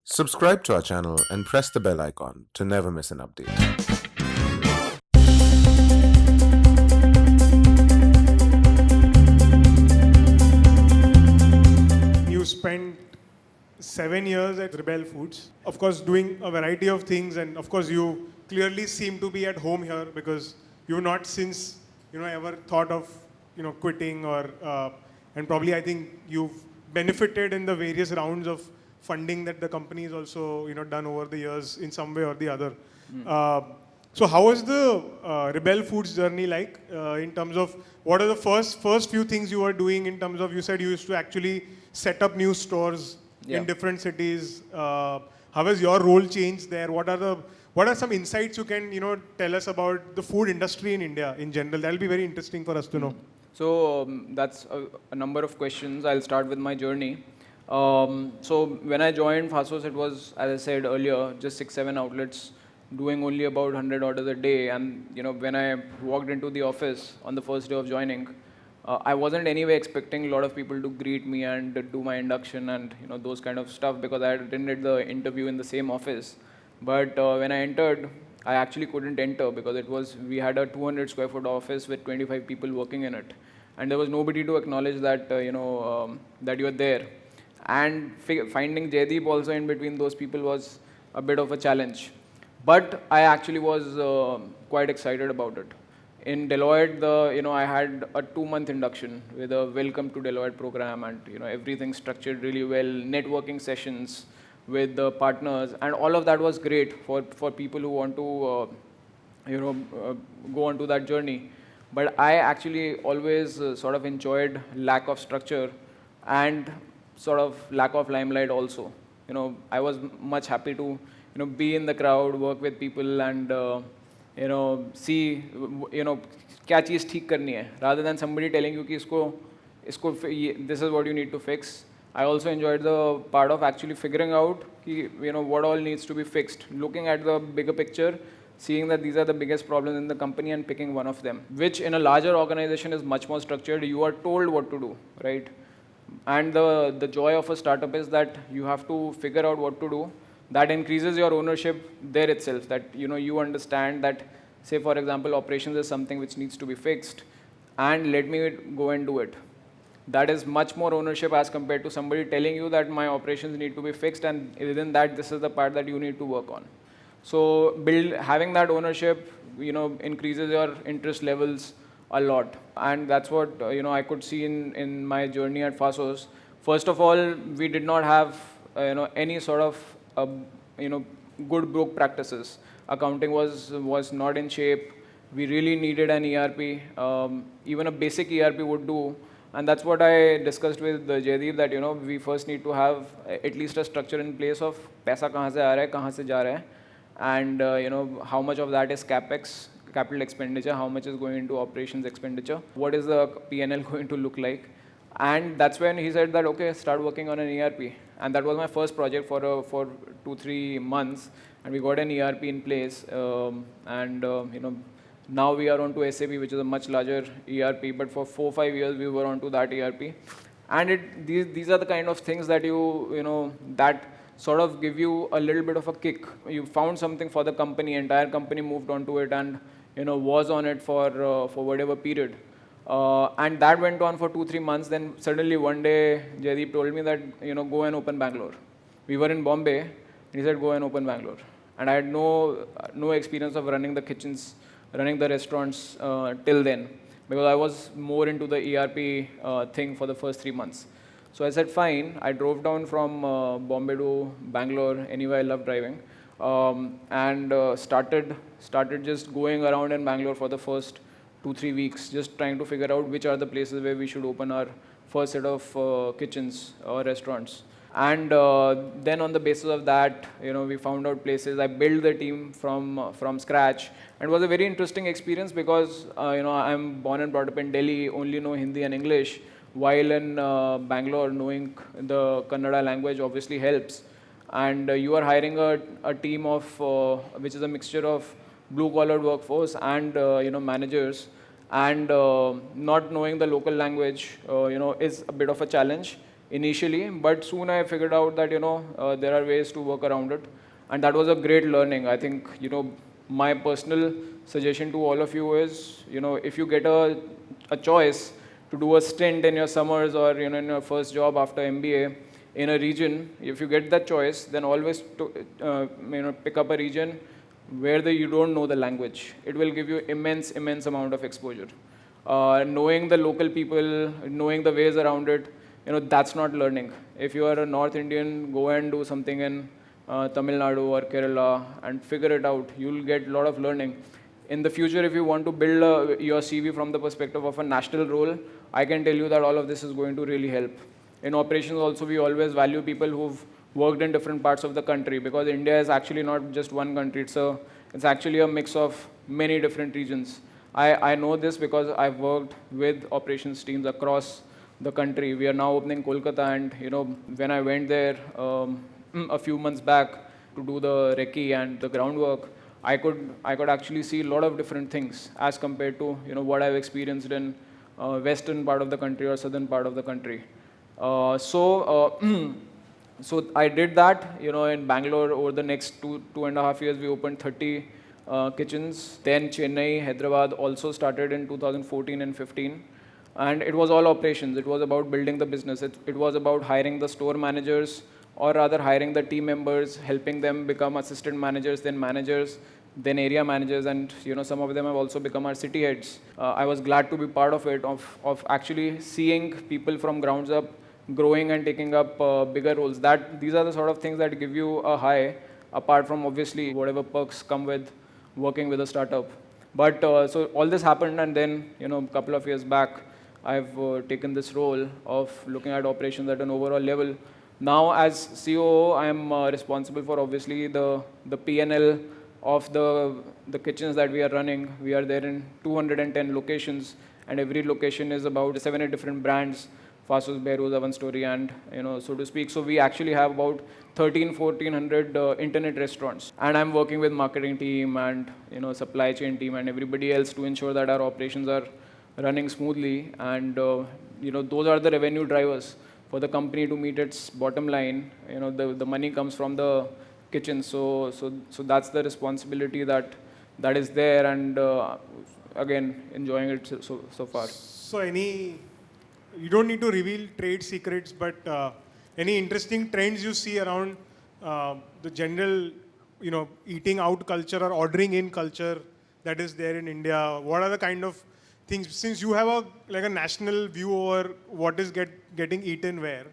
Subscribe to our channel and press the bell icon to never miss an update. You spent 7 years at Rebel Foods, of course doing a variety of things, and of course you clearly seem to be at home here because you've not since ever thought of quitting or and probably I think you've benefited in the various rounds of funding that the company has also done over the years in some way or the other. So how was the Rebel Foods journey like in terms of what are the first few things you were doing in terms of, you said you used to actually set up new stores in different cities. How has your role changed there? What are some insights you can tell us about the food industry in India in general? That will be very interesting for us to know. So that's a number of questions. I'll start with my journey. So when I joined Faasos, it was, as I said earlier, just 6-7 outlets doing only about 100 orders a day. And when I walked into the office on the first day of joining, I wasn't anyway expecting a lot of people to greet me and do my induction and those kind of stuff, because I had attended the interview in the same office. But when I entered, I actually couldn't enter because we had a 200 square foot office with 25 people working in it, and there was nobody to acknowledge that that you were there. And finding Jaideep also in between those people was a bit of a challenge. But I actually was quite excited about it. In Deloitte, I had a 2-month induction with a welcome to Deloitte program, and everything structured really well, networking sessions with the partners, and all of that was great for people who want to go on to that journey. But I actually always sort of enjoyed lack of structure and sort of lack of limelight also. I was much happy to be in the crowd, work with people, and see क्या चीज़ ठीक करनी है, rather than somebody telling you कि इसको this is what you need to fix. I also enjoyed the part of actually figuring out what all needs to be fixed, looking at the bigger picture, seeing that these are the biggest problems in the company and picking one of them, which in a larger organization is much more structured. You are told what to do, right? And the joy of a startup is that you have to figure out what to do. That increases your ownership there itself, that you understand that, say for example, operations is something which needs to be fixed, and let me go and do it. That is much more ownership as compared to somebody telling you that my operations need to be fixed, and within that this is the part that you need to work on. So having that ownership increases your interest levels a lot, and that's what I could see in my journey at Faasos. First of all, we did not have any sort of good book practices. Accounting was not in shape. We really needed an ERP. Even a basic ERP would do. And that's what I discussed with Jaideep, that we first need to have at least a structure in place of paisa kahan se aa raha hai, kahan se ja raha hai, and how much of that is capex, capital expenditure, how much is going into operations expenditure, what is the P&L going to look like. And that's when he said that, okay, start working on an ERP. And that was my first project for 2-3 months, and we got an ERP in place. Now we are on to SAP, which is a much larger ERP, but for 4-5 years we were on to that ERP. And these are the kind of things that that sort of give you a little bit of a kick. You found something for the company, entire company moved on to it, and was on it for whatever period. And that went on for 2-3 months. Then suddenly one day Jaideep told me that go and open Bangalore. We were in Bombay, and he said go and open Bangalore. And I had no experience of running the kitchens, running the restaurants till then, because I was more into the ERP thing for the first 3 months. So I said fine. I drove down from Bombay to Bangalore. Anyway, I love driving, and started just going around in Bangalore for the first 2-3 weeks, just trying to figure out which are the places where we should open our first set of kitchens or restaurants. And then on the basis of that, we found out places. I built the team from scratch, and it was a very interesting experience because I'm born and brought up in Delhi, only know Hindi and English, while in Bangalore knowing the Kannada language obviously helps. And you are hiring a team of which is a mixture of blue-collar workforce and managers, and not knowing the local language is a bit of a challenge. initially, but soon I figured out that, there are ways to work around it. And that was a great learning. I think, my personal suggestion to all of you is, if you get a choice to do a stint in your summers or, in your first job after MBA in a region, if you get that choice, then always pick up a region where you don't know the language. It will give you immense amount of exposure. Knowing the local people, knowing the ways around it, that's not learning. If you are a North Indian, go and do something in Tamil Nadu or Kerala and figure it out. You'll get a lot of learning. In the future, if you want to build your CV from the perspective of a national role, I can tell you that all of this is going to really help. In operations also, we always value people who've worked in different parts of the country, because India is actually not just one country. It's actually a mix of many different regions. I know this because I've worked with operations teams across the country. We are now opening Kolkata, and when I went there a few months back to do the recce and the groundwork, I could actually see a lot of different things as compared to what I've experienced in western part of the country or southern part of the country. So I did that, in Bangalore. Over the next 2.5 years, we opened 30 kitchens. Then Chennai, Hyderabad also started in 2014 and 15. And it was all operations. It was about building the business. It was about hiring the store managers, or rather hiring the team members, helping them become assistant managers, then area managers, and some of them have also become our city heads. I was glad to be part of it, of actually seeing people from grounds up growing and taking up bigger roles. These are the sort of things that give you a high, apart from obviously whatever perks come with working with a startup. But so all this happened, and then a couple of years back, I've taken this role of looking at operations at an overall level. Now, as COO, I'm responsible for obviously the P&L of the kitchens that we are running. We are there in 210 locations, and every location is about 7 different brands: Faasos, Behrooz, Oven Story, and so to speak. So we actually have about 1,400 internet restaurants, and I'm working with marketing team and supply chain team and everybody else to ensure that our operations are running smoothly, and those are the revenue drivers for the company to meet its bottom line. The money comes from the kitchen, so that's the responsibility that is there, and again, enjoying it so far. So you don't need to reveal trade secrets, but any interesting trends you see around the general, eating out culture or ordering in culture that is there in India? What are the kind of things, since you have a national view over what is getting eaten where?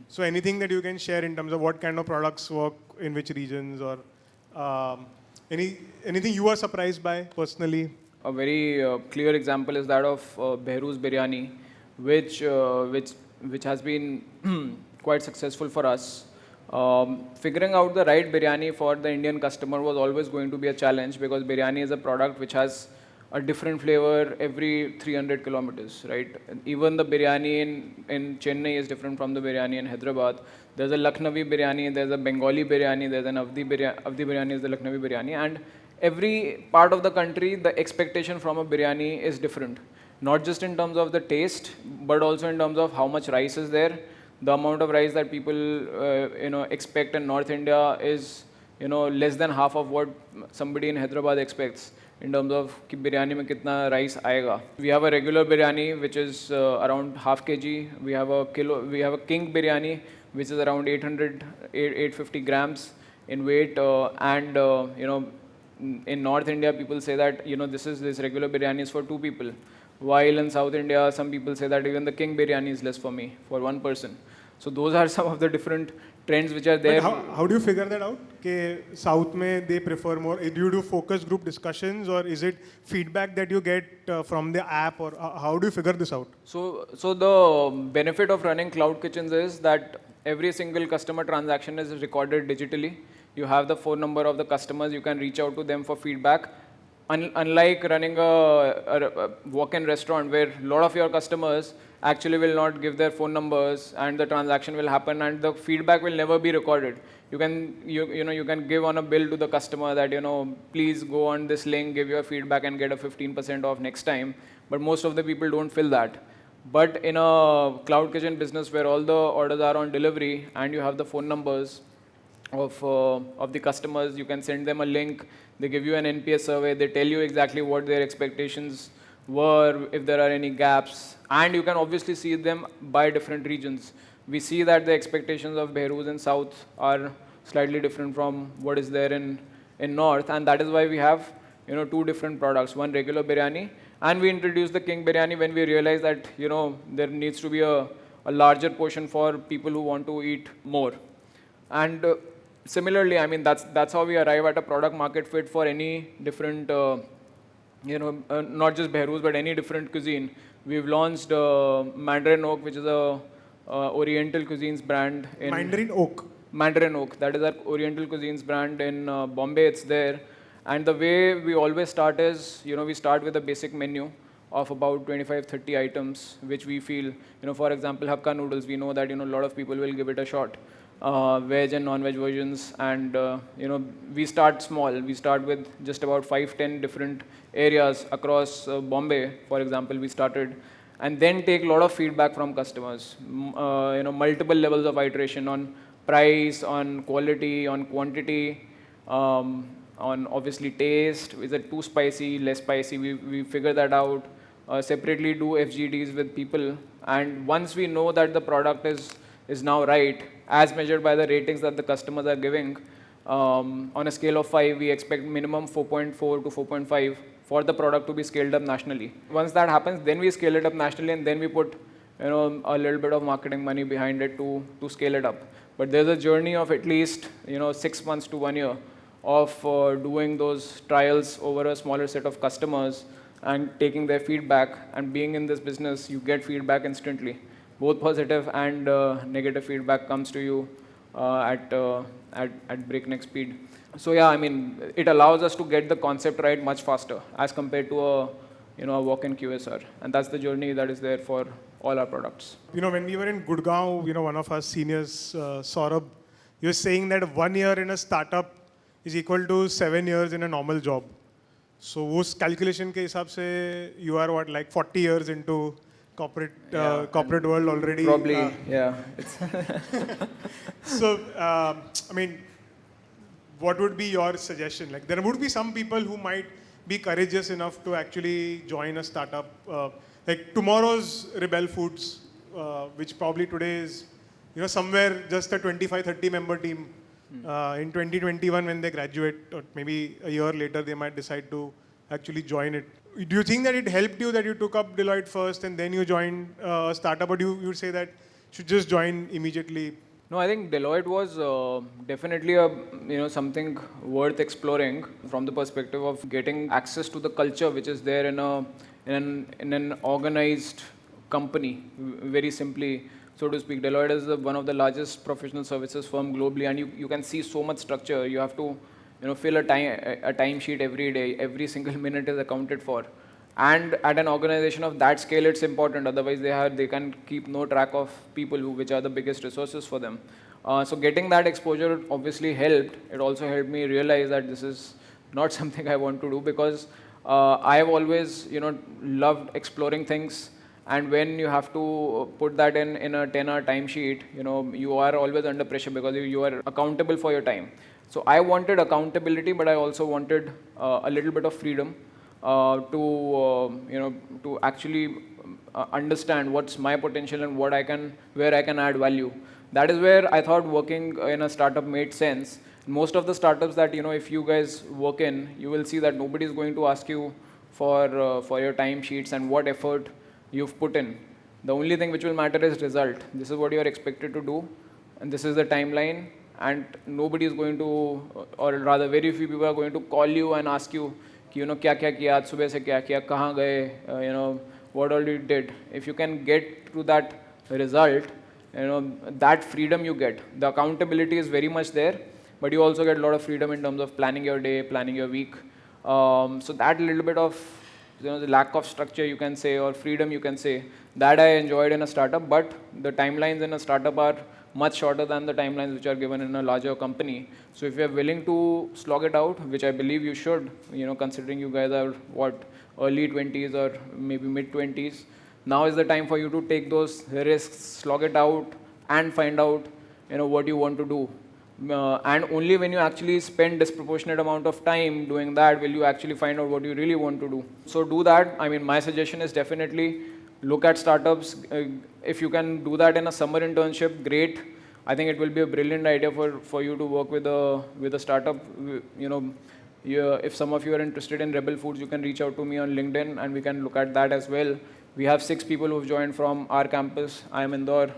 So anything that you can share in terms of what kind of products work in which regions, or anything you are surprised by personally? A very clear example is that of Behrooz biryani, which has been quite successful for us. Figuring out the right biryani for the Indian customer was always going to be a challenge, because biryani is a product which has a different flavor every 300 kilometers, right? And even the biryani in Chennai is different from the biryani in Hyderabad. There's a Lucknowi biryani, there's a Bengali biryani, there's an Avdi biryani is the Lucknowi biryani, and every part of the country, the expectation from a biryani is different. Not just in terms of the taste, but also in terms of how much rice is there. The amount of rice that people expect in North India is less than half of what somebody in Hyderabad expects in terms of ki biryani mein kitna rice aayega. We have a regular biryani which is around half kg. We have a king biryani which is around 850 grams in weight, and in North India people say that this regular biryani is for 2 people, while in South India some people say that even the king biryani is less for me, for 1 person. So those are some of the different trends which are there. But how do you figure that out? Ke South mein they prefer more. Do you do focus group discussions, or is it feedback that you get from the app, or how do you figure this out? So the benefit of running cloud kitchens is that every single customer transaction is recorded digitally. You have the phone number of the customers. You can reach out to them for feedback. Unlike running a walk-in restaurant where a lot of your customers actually will not give their phone numbers, and the transaction will happen and the feedback will never be recorded. You can give on a bill to the customer that please go on this link, give your feedback and get a 15% off next time. But most of the people don't fill that. But in a cloud kitchen business where all the orders are on delivery and you have the phone numbers of the customers, you can send them a link. They give you an NPS survey. They tell you exactly what their expectations were, if there are any gaps, and you can obviously see them by different regions. We see that the expectations of Behrooz in South are slightly different from what is there in North, and that is why we have two different products. One regular biryani, and we introduced the King biryani when we realized that there needs to be a larger portion for people who want to eat more. And similarly, I mean that's how we arrive at a product market fit for any different not just Behrooz, but any different cuisine. We've launched Mandarin Oak, which is a Oriental cuisines brand in Mandarin Oak. Mandarin Oak. That is our Oriental cuisines brand in Bombay. It's there. And the way we always start is, we start with a basic menu of about 25, 30 items, which we feel, for example, Hakka noodles, we know that, a lot of people will give it a shot. Veg and non-veg versions, and we start small. We start with just about 5-10 different areas across Bombay, for example. We started, and then take a lot of feedback from customers. Multiple levels of iteration on price, on quality, on quantity, on obviously taste. Is it too spicy, less spicy? We figure that out. Separately do FGDs with people, and once we know that the product is now right, as measured by the ratings that the customers are giving, on a scale of 5, we expect minimum 4.4 to 4.5 for the product to be scaled up nationally. Once that happens, then we scale it up nationally, and then we put a little bit of marketing money behind it to scale it up. But there's a journey of at least 6 months to 1 year of doing those trials over a smaller set of customers and taking their feedback. And being in this business, you get feedback instantly. Both positive and negative feedback comes to you at breakneck speed. So yeah, I mean, it allows us to get the concept right much faster as compared to a walk-in QSR, and that's the journey that is there for all our products. When we were in Gurgaon, one of our seniors, Saurabh, he was saying that 1 year in a startup is equal to 7 years in a normal job. So, उस calculation के हिसाब से you are what, like 40 years into corporate world already. Probably, yeah. So, I mean, what would be your suggestion? Like, there would be some people who might be courageous enough to actually join a startup. Like tomorrow's Rebel Foods, which probably today is, somewhere just a 25-30 member team. In 2021, when they graduate, or maybe a year later, they might decide to actually join it. Do you think that it helped you that you took up Deloitte first and then you joined a startup, or do you say that you should just join immediately? No, I think Deloitte was definitely something worth exploring from the perspective of getting access to the culture which is there in an organized company. Very simply, so to speak, Deloitte is one of the largest professional services firm globally, and you can see so much structure. You have to fill a time sheet every day. Every single minute is accounted for. And at an organization of that scale, it's important. Otherwise, they can keep no track of people which are the biggest resources for them. So getting that exposure obviously helped. It also helped me realize that this is not something I want to do, because I have always loved exploring things. And when you have to put that in a 10-hour timesheet, you are always under pressure because you are accountable for your time. So I wanted accountability, but I also wanted a little bit of freedom to actually understand what's my potential and where I can add value. That is where I thought working in a startup made sense. Most of the startups that if you guys work in, you will see that nobody is going to ask you for your timesheets and what effort you've put in. The only thing which will matter is result. This is what you are expected to do, and this is the timeline. And nobody is going to, or rather very few people are going to call you and ask you, क्या क्या किया आज सुबह से क्या किया कहाँ गए what all you did. If you can get to that result, that freedom you get. The accountability is very much there, but you also get a lot of freedom in terms of planning your day, planning your week. So that little bit of the lack of structure, you can say, or freedom, you can say, that I enjoyed in a startup. But the timelines in a startup are much shorter than the timelines which are given in a larger company. So if you are willing to slog it out, which I believe you should, considering you guys are early 20s or maybe mid 20s, Now is the time for you to take those risks, slog it out, and find out, what you want to do. And only when you actually spend disproportionate amount of time doing that will you actually find out what you really want to do. So do that. I mean, my suggestion is definitely look at startups. If you can do that in a summer internship, great. I think it will be a brilliant idea for you to work with a startup. If some of you are interested in Rebel Foods, you can reach out to me on LinkedIn and we can look at that as well. We have 6 people who've joined from our campus, IIM Indore,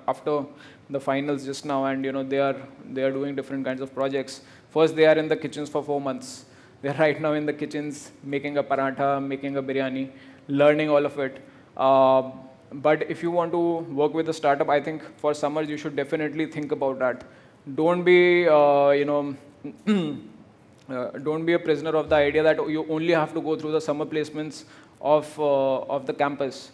after the finals just now, and they are doing different kinds of projects. First, they are in the kitchens for 4 months. They are right now in the kitchens making a paratha, making a biryani, learning all of it. But if you want to work with a startup, I think for summers you should definitely think about that. Don't be don't be a prisoner of the idea that you only have to go through the summer placements of the campus.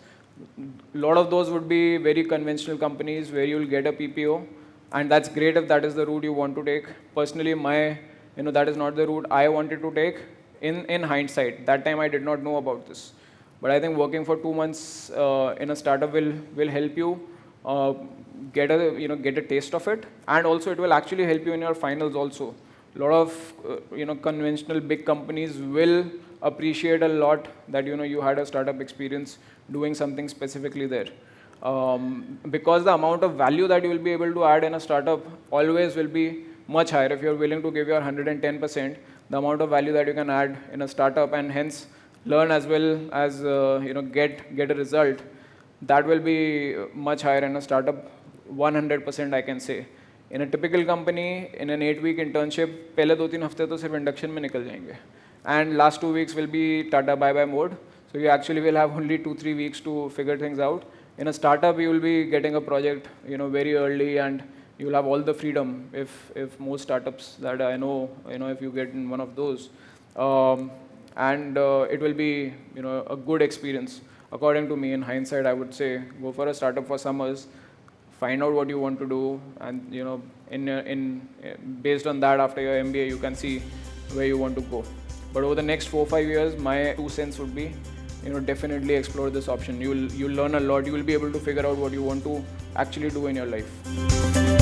A lot of those would be very conventional companies where you'll get a PPO, and that's great if that is the route you want to take. Personally, that is not the route I wanted to take. In hindsight, that time I did not know about this, but I think working for 2 months in a startup will help you get a taste of it, and also it will actually help you in your finals also. A lot of conventional big companies will appreciate a lot that you had a startup experience doing something specifically there, because the amount of value that you will be able to add in a startup always will be much higher. If you're willing to give your 110%, the amount of value that you can add in a startup and hence learn as well as get a result, that will be much higher in a startup, 100% I can say. In a typical company, in an 8-week internship, पहले 2-3 हफ्ते तो सिर्फ induction में निकल जाएंगे, and last 2 weeks will be Tata bye-bye mode. So you actually will have only 2-3 weeks to figure things out. In a startup, you will be getting a project, very early, and you will have all the freedom. If most startups that I know, if you get in one of those, and it will be, a good experience. According to me, in hindsight, I would say go for a startup for summers. Find out what you want to do, and based on that, after your MBA, you can see where you want to go. But over the next 4-5 years, my 2 cents would be, definitely explore this option. You'll learn a lot. You will be able to figure out what you want to actually do in your life.